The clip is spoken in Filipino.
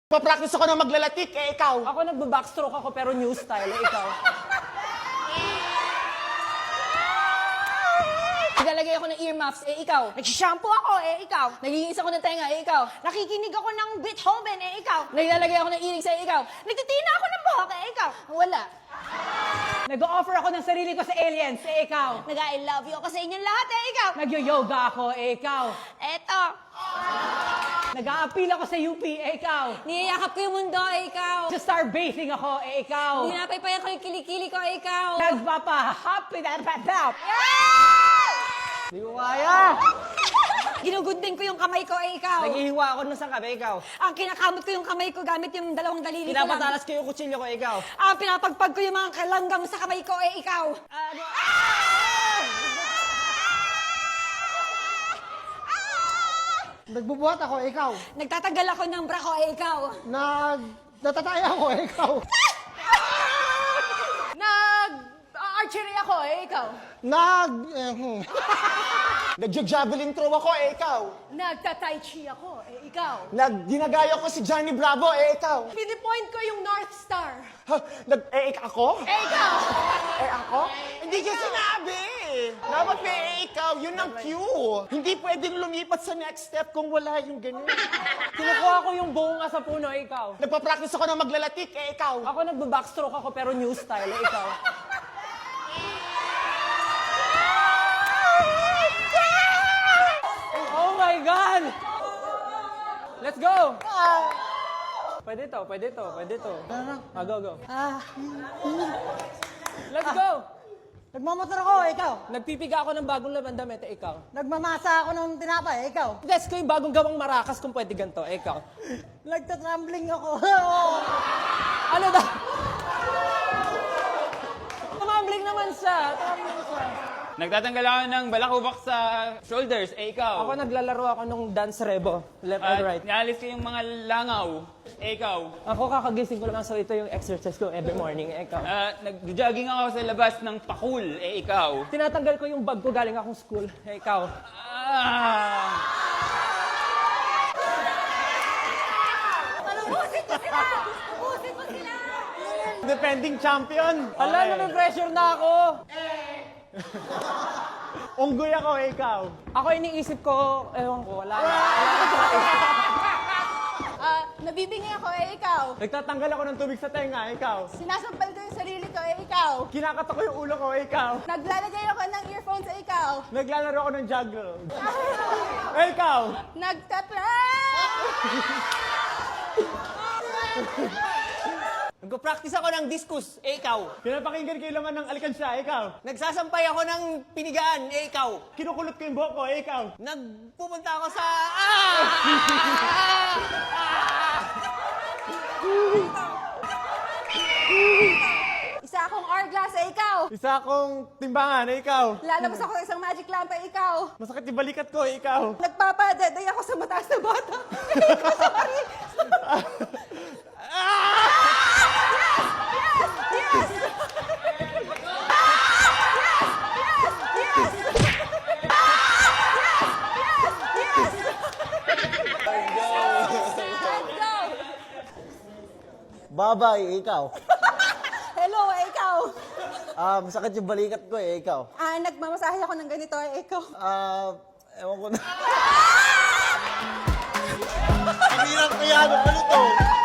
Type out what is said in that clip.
Papractice ako na maglalatik, ikaw. Ako nagbabackstroke ako pero new style, ikaw. Naglalagay ako ng earmuffs, ikaw. Nagsishampoo ako, ikaw. Nagigiis ako ng tenga, ikaw. Nakikinig ako ng Beethoven, ikaw. Naglalagay ako ng earrings, ikaw. Nagtitina ako ng buhok, ikaw. Wala. Nag-o-offer ako ng sarili ko sa aliens, ikaw. Nag-I love you ako sa inyong lahat, ikaw. Nag-yoga ako, ikaw. Eto. Nag-a-appeal ako sa UP, ikaw. Niyayakap ko yung mundo, ikaw. Sa starbathing ako, ikaw. Pinapaypayan ko yung kilikili ko, ikaw. Nagpapa-happy that patap. Hindi ko kaya. Ginugundin ko yung kamay ko, ikaw. Naghihiwa ako ng sangkabe, ikaw. Ang kinakamot ko yung kamay ko gamit yung dalawang daliri ko lang. Pinapatalas ko yung kutsilyo ko, ikaw. Ang pinapagpag ko yung mga kalanggam sa kamay ko, ikaw. Nagbubuhat ako, ikaw. Nagtatagal ako ng bra ko, ikaw. Natataya ako, ikaw. Nag-archery ako, ikaw. Nagja-javelin throw ako, ikaw. Nagta-tai chi ako, ikaw. Ginagaya ko si Johnny Bravo, ikaw. Pinipoint ko yung North Star. Ha? Ako? Ikaw. Ako? Hindi niya sinabi. Dapat may ikaw, yun ang cue. Hindi pwedeng lumipat sa next step kung wala yung ganun. Kinukuha ko yung bunga sa puno, ikaw. Nagpapractice ako na maglalatik, ikaw. Ako nagbabackstroke ako pero new style, ikaw. Oh my God! Let's go! Pwede to, pwede to, pwede to. Go, go. Let's go! Nagmamotor ako, ikaw. Nagpipiga ako ng bagong labandamit, ikaw. Nagmamasa ako ng tinapay, ikaw. Guess ko yung bagong gawang marakas kung pwede ganito, ikaw. Nagtatrambling ako. Ano daw? Tumambling naman siya, tumambling siya. Nagtatanggal ako ng balakubak sa shoulders, ikaw. Ako naglalaro ako nung dance rebo, left and right. Nialis ko yung mga langaw, ikaw. Ako kakagising ko lang, so ito yung exercise ko every morning, ikaw. Nag-jogging ako sa labas ng pakul, ikaw. Tinatanggal ko yung bag ko galing akong school, ikaw. Ubusin mo sila! Ubusin mo sila! Defending champion. Hala, nami-pressure na ako. Unggoy ako, ikaw. Ako iniisip ko, ewan ko, wala. Nabibingi ako, ikaw. Nagtatanggal ako ng tubig sa tenga, ikaw. Sinasampal ko yung sarili ko, ikaw. Kinakato ko yung ulo ko, ikaw. Naglalagay ako ng earphones, ikaw. Naglalaro ako ng juggle. Ikaw. Nagpo-practice ako ng discus, ikaw. Pinapakinggan ko yung laman ng alkansya, ikaw. Nagsasampay ako ng pinigaan, ikaw. Kinukulot ko yung buhok ko, ikaw. Nagpupunta ako sa... Isa akong hourglass, ikaw. Isa akong timbangan, ikaw. Lalabas ako ng isang magic lamp, ikaw. Masakit yung balikat ko, ikaw. Nagpapadeday ako sa mataas na bata. Ikaw, sorry. Babay, ikaw. Hello, ikaw. Masakit yung balikat ko, ikaw. Nagmamasahe ako ng ganito, ikaw. Ewan ko na. Ang hirap kaya, ano to?